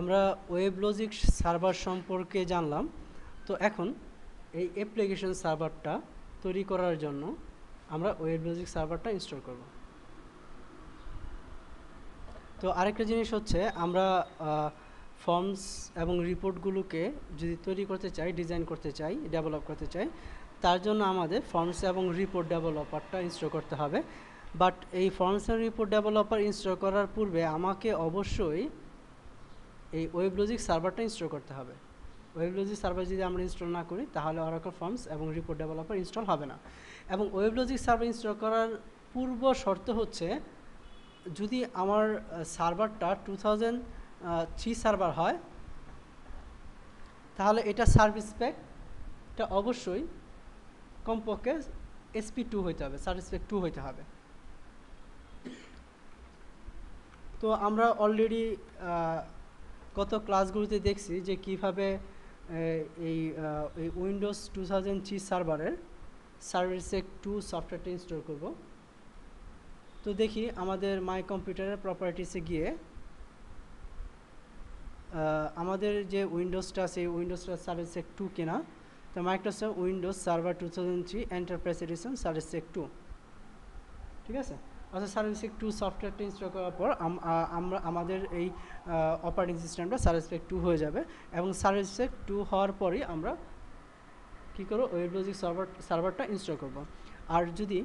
আমরা web logic server সম্পর্কে জানলাম। তো এখন এই অ্যাপ্লিকেশন সার্ভারটা তৈরি করার জন্য আমরা ওয়েব লজিক সার্ভারটা ইনস্টল করব। তো আরেকটা জিনিস হচ্ছে আমরা ফর্মস এবং রিপোর্টগুলোকে যদি তৈরি করতে চাই, ডিজাইন করতে চাই, ডেভেলপ করতে চাই, তার জন্য আমাদের ফর্মস এবং রিপোর্ট ডেভেলপারটা ইনস্টল করতে হবে। বাট এই ফর্মস এবং রিপোর্ট ডেভেলপার ইনস্টল করার পূর্বে আমাকে অবশ্যই এই ওয়েব লজিক সার্ভারটা ইনস্টল করতে হবে। ওয়েব লজিক সার্ভার যদি আমরা ইনস্টল না করি তাহলে অরাকল ফর্মস এবং রিপোর্ট ডেভেলপার ইনস্টল হবে না। এবং ওয়েব লজিক সার্ভার ইনস্টল করার পূর্ব শর্ত হচ্ছে যদি আমার সার্ভারটা 2003 সার্ভার হয় তাহলে এটা সার্ভিস প্যাকটা অবশ্যই কমপক্ষে SP2 হইতে হবে, সার্ভিস প্যাক 2 হইতে হবে। তো আমরা অলরেডি গত ক্লাসগুলোতে দেখছি যে কীভাবে এই উইন্ডোজ 2003 সার্ভারের সার্ভিস প্যাক 2 সফটওয়্যারটা ইনস্টল করব। তো দেখি আমাদের মাই কম্পিউটারের প্রপার্টিসে গিয়ে আমাদের যে উইন্ডোজটা আছে এই উইন্ডোজটা সার্ভিস প্যাক 2 কিনা। তো Microsoft Windows Server 2003 enterprise edition service pack 2, ঠিক আছে। অর্থাৎ সার্ভিস প্যাক 2 সফটওয়্যারটা ইনস্টল করার পর আমরা আমাদের এই অপারেটিং সিস্টেমটা সার্ভিস প্যাক 2 হয়ে যাবে। এবং সার্ভিস প্যাক 2 হওয়ার পরই আমরা কী করব, ওয়েব লজিক সার্ভারটা ইনস্টল করব। আর যদি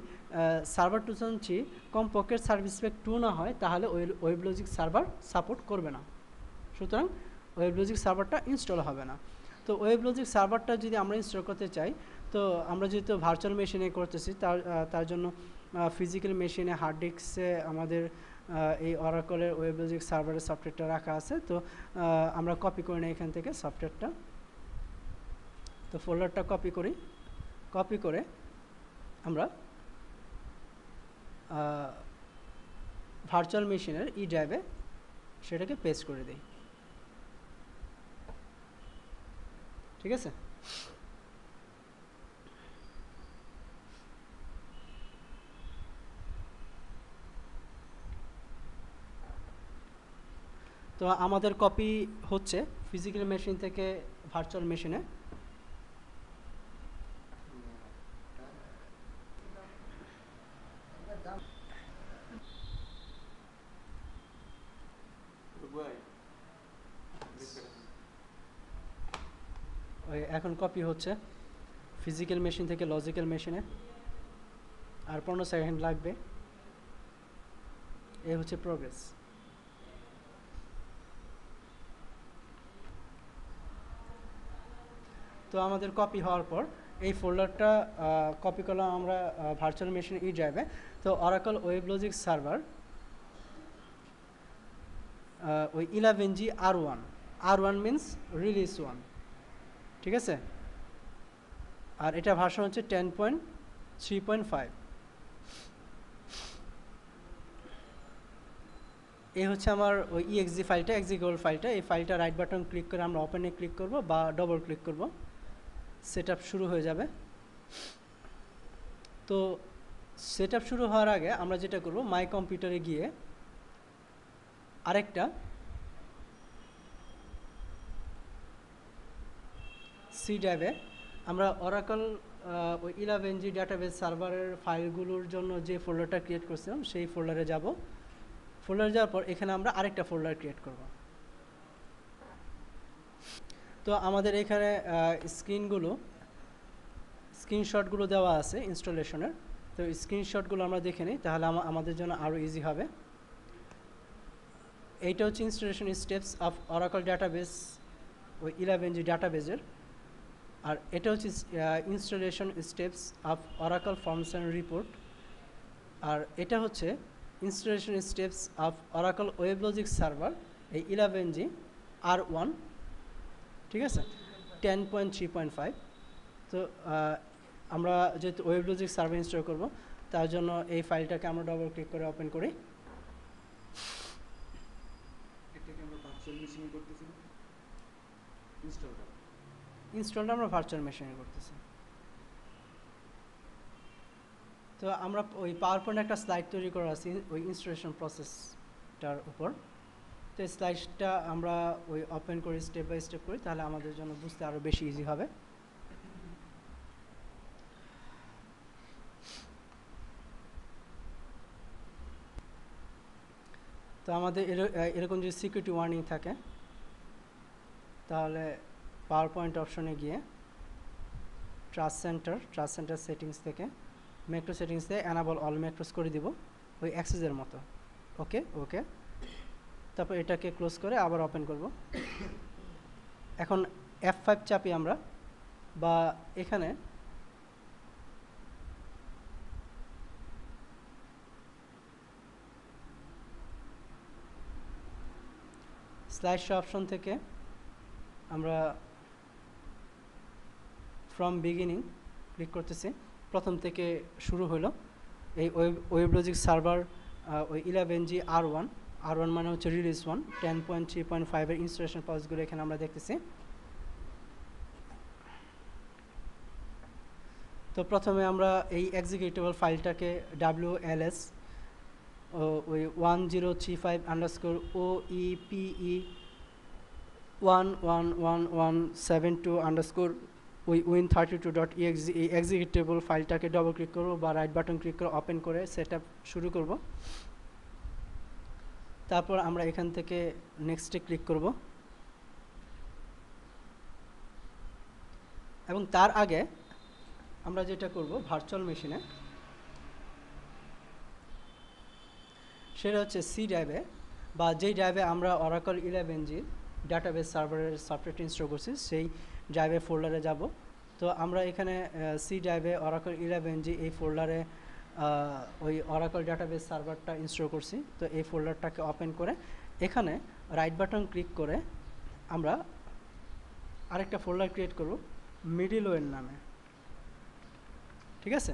সার্ভার 2003 কমপক্ষে সার্ভিস প্যাক 2 না হয় তাহলে ওয়েব লজিক সার্ভার সাপোর্ট করবে না, সুতরাং ওয়েব লজিক সার্ভারটা ইনস্টল হবে না। তো ওয়েব লজিক সার্ভারটা যদি আমরা ইনস্টল করতে চাই, তো আমরা যেহেতু ভার্চুয়াল মেশিনে করতেছি তার জন্য ফিজিক্যাল মেশিনে হার্ড ডিস্কে আমাদের এই অরাকলের ওয়েব লজিক সার্ভারের সফটওয়্যারটা রাখা আছে। তো আমরা কপি করে নিই এখান থেকে সফটওয়্যারটা। তো ফোল্ডারটা কপি করে আমরা ভার্চুয়াল মেশিনের ড্রাইভে সেটাকে পেস্ট করে দিই, ঠিক আছে। তো আমাদের কপি হচ্ছে ফিজিক্যাল মেশিন থেকে ভার্চুয়াল মেশিনে। এখন কপি হচ্ছে ফিজিক্যাল মেশিন থেকে লজিক্যাল মেশিনে, আর 15 সেকেন্ড লাগবে। এই হচ্ছে প্রোগ্রেস। তো আমাদের কপি হওয়ার পর এই ফোল্ডারটা কপি করলাম আমরা ভার্চুয়াল মেশিন ড্রাইভে। তো অরাকল ওয়েব লজিক সার্ভার ওই 11G R1 মিনস রিলিজ 1, ঠিক আছে। আর এটা ভার্সন হচ্ছে 10.3.5। এই হচ্ছে আমার ওই EXE ফাইলটা, এক্সিকিউটেবল ফাইলটা। এই ফাইলটা রাইট বাটন ক্লিক করে আমরা ওপেনে ক্লিক করব বা ডবল ক্লিক করব, সেটআপ শুরু হয়ে যাবে। তো সেটআপ শুরু হওয়ার আগে আমরা যেটা করব, মাই কম্পিউটারে গিয়ে আরেকটা সি ড্রাইভে আমরা অরাকল ওই 11G ডাটাবেস সার্ভারের ফাইলগুলোর জন্য যে ফোল্ডারটা ক্রিয়েট করছিলাম সেই ফোল্ডারে যাব। ফোল্ডারে যাওয়ার পর এখানে আমরা আরেকটা ফোল্ডার ক্রিয়েট করব। তো আমাদের এখানে স্ক্রিনশটগুলো দেওয়া আছে ইনস্টলেশনের। তো স্ক্রিনশটগুলো আমরা দেখে নিই, তাহলে আমাদের জন্য আরও ইজি হবে। এইটা হচ্ছে installation steps of Oracle database ওই 11G ডাটাবেজের। আর এটা হচ্ছে installation steps of Oracle forms and report. আর এটা হচ্ছে installation steps of Oracle web logic server এই 11G R1, ঠিক আছে, 10.3.5। তো আমরা যেহেতু ওয়েব লজিক সার্ভার ইনস্টল করব তার জন্য এই ফাইলটাকে আমরা ডবল ক্লিক করে ওপেন করি। ইনস্টলটা আমরা ভার্চুয়াল মেশিনে করতেছি। তো আমরা ওই পাওয়ার পয়েন্ট একটা স্লাইড তৈরি করা আছে ওই ইনস্টলেশন প্রসেসটার উপর। তো স্লাইডটা আমরা ওই ওপেন করি, স্টেপ বাই স্টেপ করি, তাহলে আমাদের জন্য বুঝতে আরও বেশি ইজি হবে। তো আমাদের এরকম যদি সিকিউরিটি ওয়ার্নিং থাকে, তাহলে পাওয়ার পয়েন্ট অপশনে গিয়ে ট্রাস্ট সেন্টার সেটিংস থেকে ম্যাক্রো সেটিংস থেকে অ্যানাবল অল ম্যাক্রোস করে দিব ওই অ্যাক্সেসের মতো। ওকে, তারপর এটাকে ক্লোজ করে আবার ওপেন করব। এখন F5 চাপি আমরা, বা এখানে স্লাইড শো অপশন থেকে আমরা ফ্রম বিগিনিং ক্লিক করতেছি, প্রথম থেকে শুরু হলো। এই ওয়েবলজিক সার্ভার ওই 11G R1 মানে হচ্ছে রিলিজ 1 10.3.5 এর ইনস্টলেশন পাসগুলো এখানে আমরা দেখতেছি। তো প্রথমে আমরা এই এক্সিকিউটেবল ফাইলটাকে WLS ওই 1035_OEPE111172_ ওই win32.exe এই এক্সিকিউটেবল ফাইলটাকে ডবল ক্লিক করব বা রাইট বাটন ক্লিক করে ওপেন করে সেটআপ শুরু করব। তারপর আমরা এখান থেকে নেক্সটে ক্লিক করব, এবং তার আগে আমরা যেটা করব ভার্চুয়াল মেশিনে, সেটা হচ্ছে সি ড্রাইভে বা যেই ড্রাইভে আমরা অরাকল 11G ডাটাবেস সার্ভারের সফটওয়্যারটি ইনস্টল করছি সেই ড্রাইভে ফোল্ডারে যাব। তো আমরা এখানে সি ড্রাইভে অরাকল 11G এই ফোল্ডারে ওই অরাকল ডাটাবেস সার্ভারটা ইনস্টল করছি। তো এই ফোল্ডারটাকে ওপেন করে এখানে রাইট বাটন ক্লিক করে আমরা আরেকটা ফোল্ডার ক্রিয়েট করব মিডলওয়্যার নামে, ঠিক আছে।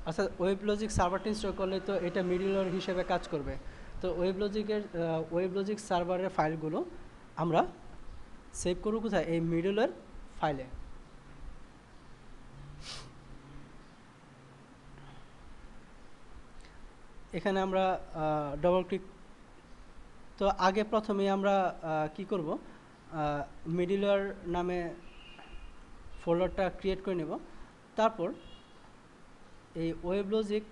আচ্ছা, ওয়েবলজিক সার্ভারটা ইনস্টল করলে তো এটা মিডলওয়্যার হিসেবে কাজ করবে। তো ওয়েবলজিক সার্ভারের ফাইলগুলো আমরা সেভ করব কোথায়? এই মিডলওয়্যার ফাইলে। এখানে আমরা ডবল ক্লিক, তো আগে প্রথমেই আমরা কি করব, মিডলওয়্যার নামে ফোল্ডারটা ক্রিয়েট করে নেব। তারপর এই ওয়েবলজিক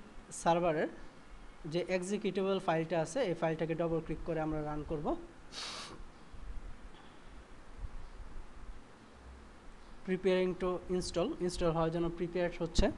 সার্ভারের যে এক্সিকিউটেবল ফাইলটা আছে এই ফাইলটাকে ডবল ক্লিক করে আমরা রান করব। প্রিপেয়ারিং টু ইনস্টল হওয়ার জন্য প্রিপেয়ার হচ্ছে।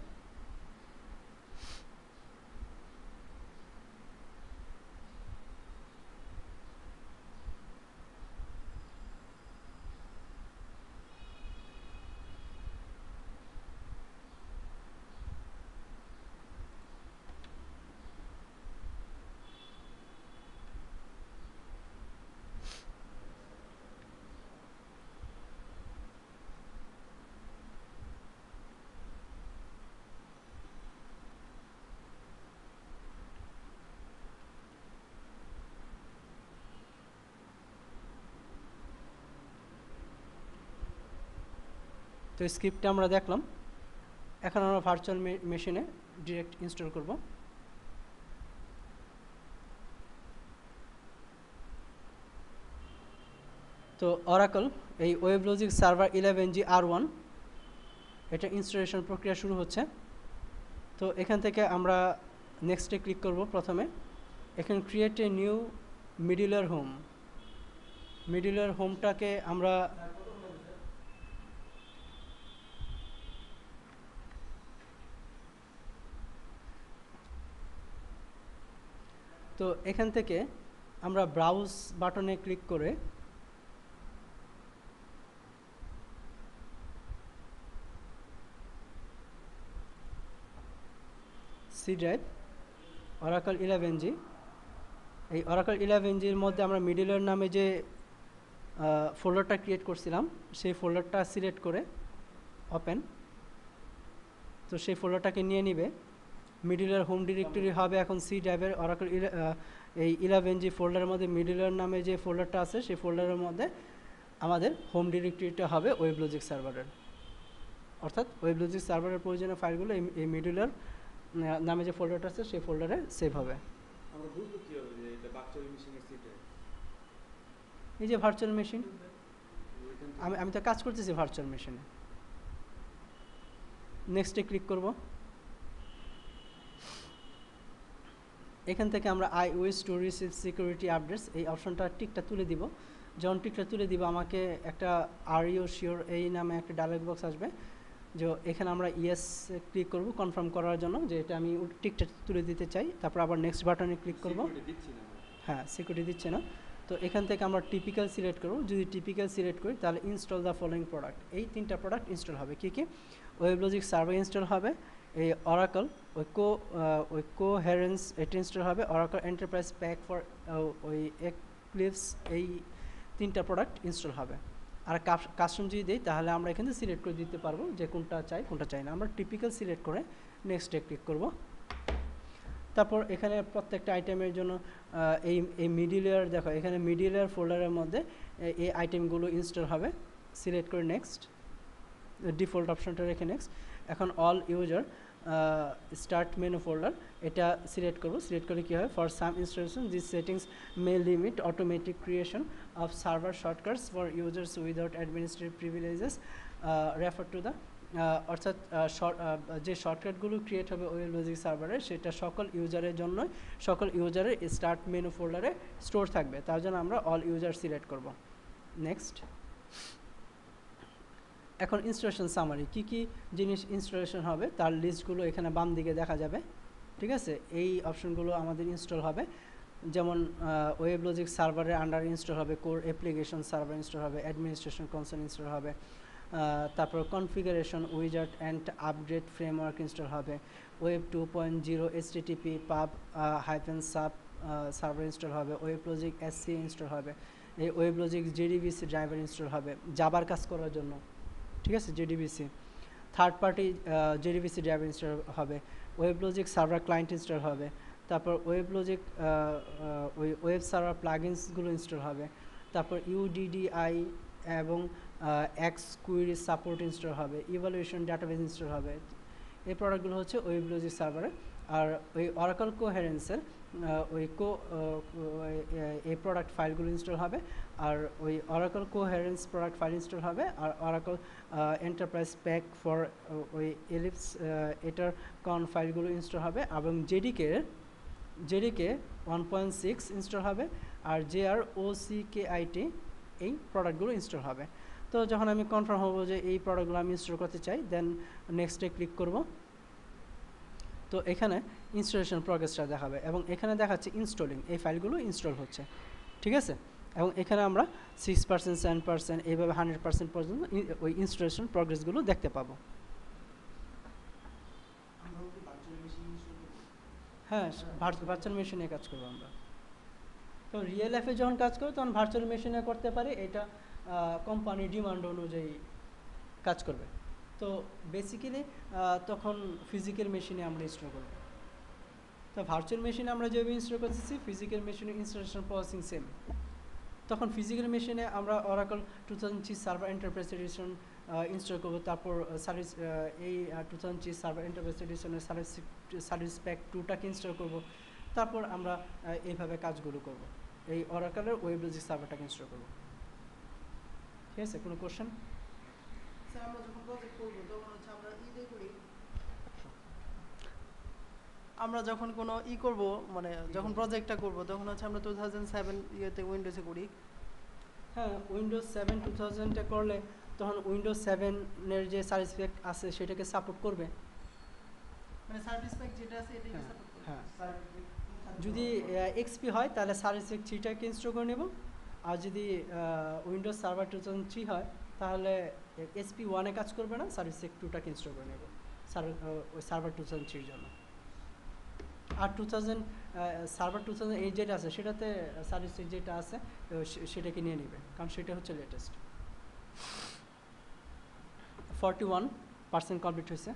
তো স্ক্রিপ্টটা আমরা দেখলাম, এখন আমরা ভার্চুয়াল মেশিনে ডিরেক্ট ইনস্টল করব। তো অরাকল এই ওয়েবলজিক সার্ভার 11G R1 এটা ইনস্টলেশন প্রক্রিয়া শুরু হচ্ছে। তো এখান থেকে আমরা নেক্সটে ক্লিক করব। প্রথমে এখানে ক্রিয়েট এ নিউ মিডলওয়্যার হোমটাকে আমরা তো এখান থেকে আমরা ব্রাউজ বাটনে ক্লিক করে সি ড্রাইভ অরাকল 11G, এই অরাকল 11Gর মধ্যে আমরা মিডলওয়্যার নামে যে ফোল্ডারটা ক্রিয়েট করছিলাম সেই ফোল্ডারটা সিলেক্ট করে ওপেন। তো সেই ফোল্ডারটাকে নিয়ে নিবে, মিডলওয়্যার হোম ডিরেক্টরি হবে এখন সি ড্রাইভের অরাকল এই 11G ফোল্ডারের মধ্যে মিডলওয়্যার নামে যে ফোল্ডারটা আছে সেই ফোল্ডারের মধ্যে আমাদের হোম ডিরেক্টরিটা হবে ওয়েবলজিক সার্ভারের, অর্থাৎ ওয়েবলজিক সার্ভারের প্রয়োজনীয় ফাইলগুলো এই মিডলওয়্যার নামে যে ফোল্ডারটা আছে সেই ফোল্ডারে সেভ হবে। এই যে ভার্চুয়াল মেশিন, আমি তো কাজ করতেছি ভার্চুয়াল মেশিনে। নেক্সটে ক্লিক করব। এখান থেকে আমরা I wish to receive security updates এই অপশনটা টিকটা তুলে দিব। যখন টিকটা তুলে দিব আমাকে একটা আর ইউ শিওর এই নামে একটা ডায়লগ বক্স আসবে, যে এখানে আমরা ইয়েস ক্লিক করব কনফার্ম করার জন্য যে এটা আমি টিকটা তুলে দিতে চাই। তারপর আবার নেক্সট বাটনে ক্লিক করব। হ্যাঁ, সিকিউরিটি দিচ্ছে না। তো এখান থেকে আমরা টিপিক্যাল সিলেক্ট করব। যদি টিপিক্যাল সিলেক্ট করি তাহলে ইনস্টল দ্য ফলোয়িং প্রোডাক্ট, এই 3টা প্রোডাক্ট ইনস্টল হবে। কী কী? ওয়েবলজিক সার্ভার ইনস্টল হবে, এই অরাকল ওই কোহেরেন্স এটা ইনস্টল হবে, অরাকল এন্টারপ্রাইজ প্যাক ফর ওই এক্লিপস, এই 3টা প্রোডাক্ট ইনস্টল হবে। আর কাস্টম যদি দিই তাহলে আমরা এখানে সিলেক্ট করে দিতে পারবো যে কোনটা চাই কোনটা চাই না। আমরা টিপিক্যাল সিলেক্ট করে নেক্সটে ক্লিক করব। তারপর এখানে প্রত্যেকটা আইটেমের জন্য এই মিডল লেয়ার দেখো, এখানে মিডল লেয়ার ফোল্ডারের মধ্যে এই আইটেমগুলো ইনস্টল হবে। সিলেক্ট করে নেক্সট, ডিফল্ট অপশনটা রেখে নেক্সট। এখন all user start menu folder এটা সিলেক্ট করব। সিলেক্ট করে কী হবে, for some installation this settings May limit automatic creation of server shortcuts for users without administrative privileges refer to the, অর্থাৎ যে শর্টকাটগুলো ক্রিয়েট হবে ওয়েবলজিক সার্ভারে সেটা সকল ইউজারের জন্যই, সকল ইউজারের স্টার্ট মেনু ফোল্ডারে স্টোর থাকবে। তার জন্য আমরা অল ইউজার সিলেক্ট করব। নেক্সট। এখন ইনস্টলেশন সামারি, কী কী জিনিস ইনস্টলেশন হবে তার লিস্টগুলো এখানে বাম দিকে দেখা যাবে। ঠিক আছে, এই অপশনগুলো আমাদের ইনস্টল হবে। যেমন ওয়েবলজিক সার্ভারের আন্ডার ইনস্টল হবে, কোর অ্যাপ্লিকেশন সার্ভার ইনস্টল হবে, অ্যাডমিনিস্ট্রেশন কনসোল ইনস্টল হবে, তারপর configuration wizard and update framework install হবে, ওয়েব 2.0 HTTP পাব -সাব সার্ভার ইনস্টল হবে, ওয়েবলজিক SC ইনস্টল হবে, এই ওয়েবলজিক JDBC ড্রাইভার ইনস্টল হবে জাবার কাজ করার জন্য। ঠিক আছে, JDBC third party JDBC driver install হবে, ওয়েবলজিক সার্ভার ক্লায়েন্ট ইনস্টল হবে, তারপর ওয়েবলজিক ওয়েব সার্ভার প্লাগইনসগুলো ইনস্টল হবে, তারপর UDDI এবং XQuery সাপোর্ট ইনস্টল হবে, ইভালুয়েশন ডাটাবেস ইনস্টল হবে। এই প্রোডাক্টগুলো হচ্ছে ওয়েবলজিক সার্ভারে। আর ওই অরাকল কোহেরেন্সের এই প্রোডাক্ট ফাইলগুলো ইনস্টল হবে। আর ওই oracle coherence product file install হবে। আর অরাকল এন্টারপ্রাইজ প্যাক ফর ওই এলিপস এটার কন ফাইলগুলো ইনস্টল হবে। এবং জেডিকে 1.6 ইনস্টল হবে। আর JROCKIT এই প্রোডাক্টগুলো ইনস্টল হবে। তো যখন আমি কনফার্ম হব যে এই প্রোডাক্টগুলো আমি ইনস্টল করতে চাই, দেন নেক্সটে ক্লিক করব। তো এখানে ইনস্টলেশন প্রোগ্রেসটা দেখাবে এবং এখানে দেখাচ্ছে ইনস্টলিং, এই ফাইলগুলো ইনস্টল হচ্ছে। ঠিক আছে, এবং এখানে আমরা 6%, 7% এইভাবে 100% পর্যন্ত ওই ইনস্টলেশন প্রোগ্রেসগুলো দেখতে পাবো। হ্যাঁ, ভার্চুয়াল মেশিনে কাজ করবো আমরা। তো রিয়েল লাইফে যখন কাজ করবো তখন ভার্চুয়াল মেশিনে করতে পারি, এটা কোম্পানির ডিমান্ড অনুযায়ী কাজ করবে। তো বেসিক্যালি তখন ফিজিক্যাল মেশিনে আমরা ইনস্টল করব। তো ভার্চুয়াল মেশিনে আমরা যেভাবে ইনস্টল করতেছি ফিজিক্যাল মেশিনে ইনস্টলেশন প্রসেসিং সেম। তখন ফিজিক্যাল মেশিনে আমরা Oracle 2003 server enterprise edition install করব। তারপর সার্ভিস এই 2003 সার্ভার এন্টারপ্রাইজ এডিশনের সার্ভিস প্যাক 2টাকে ইনস্টল করব। তারপর আমরা এইভাবে কাজগুলো করব, এই অরাকলের ওয়েবলজিক সার্ভারটাকে ইনস্টল করব। ঠিক আছে, কোনো কোশ্চেন? আমরা যখন প্রজেক্ট করব তখন হচ্ছে আমরা করি, আমরা যখন কোনো করব, মানে যখন প্রজেক্টটা করব তখন হচ্ছে আমরা 2007 ইয়েতে উইন্ডোজে করি। হ্যাঁ, উইন্ডোজ 7 2000-টা করলে তখন উইন্ডোজ 7 এর যে সার্ভিস প্যাক আছে সেটাকে সাপোর্ট করবে। মানে সার্ভিস প্যাক যেটা আছে এটাকে সাপোর্ট করবে। হ্যাঁ, যদি XP হয় তাহলে সার্ভিস প্যাক 3টাকে ইনস্টল করে নেব। আর যদি উইন্ডোজ সার্ভার 2003 হয় তাহলে SP 1-এ কাজ করবে না, সার্ভিস প্যাক 2টাকে ইনস্টল করে নেব ওই সার্ভার 2003-র জন্য। আর 2000 সার্ভার 2008 যেটা আছে সেটাতে সার্ভিস প্যাক যেটা আছে সেটাকে নিয়ে নেবে, কারণ সেটা হচ্ছে লেটেস্ট। 41% কমপ্লিট হয়েছে।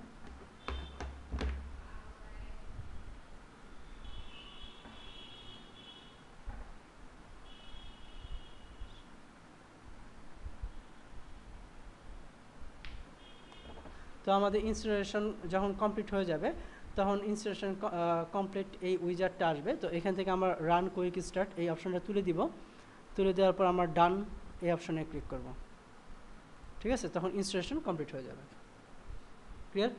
তো আমাদের ইনস্টলেশন যখন কমপ্লিট হয়ে যাবে তখন ইনস্টলেশন কমপ্লিট এই উইজারটা আসবে। তো এখান থেকে আমরা রান কুইক স্টার্ট এই অপশনটা তুলে দিব। তুলে দেওয়ার পর আমরা ডান এই অপশনে ক্লিক করব। ঠিক আছে, তখন ইনস্টলেশন কমপ্লিট হয়ে যাবে। ক্লিয়ার?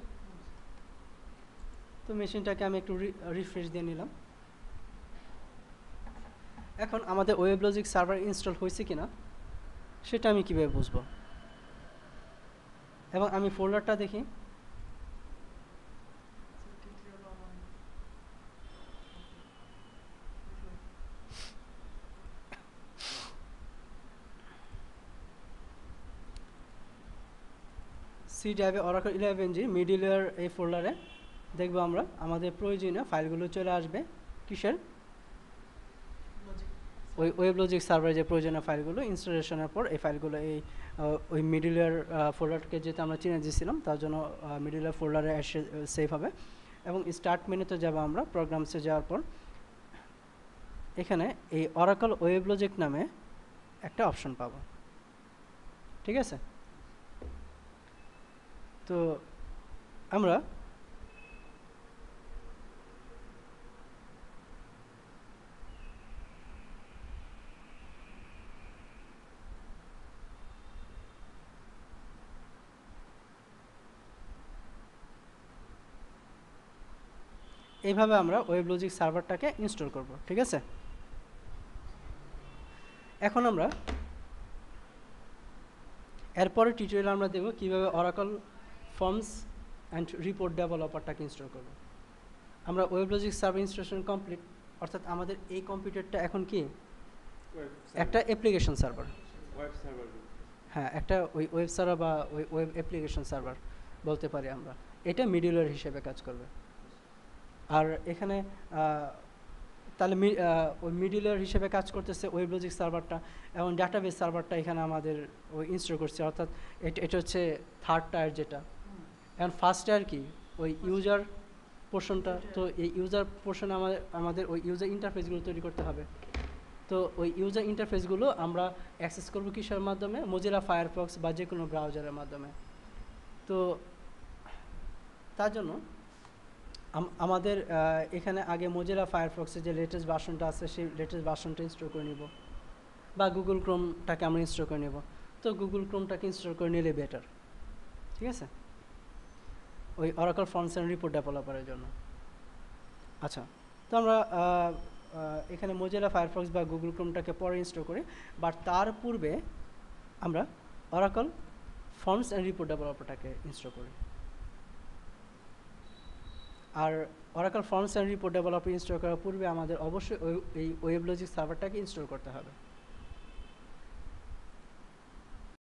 তো মেশিনটাকে আমি একটু রিফ্রেশ দিয়ে নিলাম। এখন আমাদের ওয়েবলজিক সার্ভার ইনস্টল হয়েছে কিনা সেটা আমি কীভাবে বুঝবো, এবং আমি ফোল্ডারটা দেখি। সি ড্রাইভে Oracle 11G মিডলওয়্যার এই ফোল্ডারে দেখবো আমরা আমাদের প্রয়োজনীয় ফাইলগুলো চলে আসবে। কিসের? ওই ওয়েবলজিক সার্ভারে যে প্রয়োজনীয় ফাইলগুলো ইনস্টলেশনের পর এই ফাইলগুলো ওই মিডলওয়্যার ফোল্ডারকে যেহেতু আমরা চিনে দিয়েছিলাম তার জন্য মিডলওয়্যার ফোল্ডারে এসে সেভ হবে। এবং স্টার্ট মেনুতে যাব আমরা। প্রোগ্রামসে যাওয়ার পর এখানে এই Oracle ওয়েবলজিক নামে একটা অপশন পাবো। ঠিক আছে, তো আমরা এইভাবে আমরা ওয়েবলজিক সার্ভারটাকে ইনস্টল করব। ঠিক আছে, এখন আমরা এরপরে টিউটোরিয়াল আমরা দেব কিভাবে Oracle ফর্মস অ্যান্ড রিপোর্ট ডেভেলপারটাকে ইনস্টল করব। আমরা ওয়েবলজিক সার্ভার ইনস্টলেশন কমপ্লিট, অর্থাৎ আমাদের এই কম্পিউটারটা এখন কি একটা অ্যাপ্লিকেশন সার্ভার। হ্যাঁ, একটা ওই ওয়েব সার্ভার বা ওই ওয়েব অ্যাপ্লিকেশন সার্ভার বলতে পারি আমরা। এটা মিডলওয়্যার হিসেবে কাজ করবে। আর এখানে তাহলে ওই মিডলওয়্যার হিসেবে কাজ করতেছে ওয়েবলজিক সার্ভারটা, এবং ডাটাবেস সার্ভারটা এখানে আমাদের ওই ইনস্টল করছে, অর্থাৎ এটা হচ্ছে থার্ড টায়ার যেটা। এখন ফার্স্ট টায়ার কি ওই ইউজার পোর্শনটা। তো এই ইউজার পোর্শনে আমাদের ওই ইউজার ইন্টারফেসগুলো তৈরি করতে হবে। তো ওই ইউজার ইন্টারফেসগুলো আমরা অ্যাক্সেস করবো কিসের মাধ্যমে? মোজিলা ফায়ারফক্স বা যে কোনো ব্রাউজারের মাধ্যমে। তো তার জন্য আমাদের এখানে আগে মোজিলা ফায়ারফক্সের যে লেটেস্ট ভার্সনটা আছে সেই লেটেস্ট ভার্সনটা ইনস্টল করে নিব, বা গুগল ক্রোমটাকে আমরা ইনস্টল করে নেব। তো গুগল ক্রোমটাকে ইনস্টল করে নিলে বেটার। ঠিক আছে, ওই Oracle ফর্মস অ্যান্ড রিপোর্ট ডেভেলপারের জন্য। আচ্ছা, তো আমরা এখানে মোজিলা ফায়ারফক্স বা গুগল ক্রোমটাকে পরে ইনস্টল করি, বাট তার পূর্বে আমরা Oracle ফর্মস অ্যান্ড রিপোর্ট ডেভেলপারটাকে ইনস্টল করি। আর Oracle forms and report developer install করার পূর্বে আমাদের অবশ্যই এই ওয়েবলজিক সার্ভারটাকে ইনস্টল করতে হবে।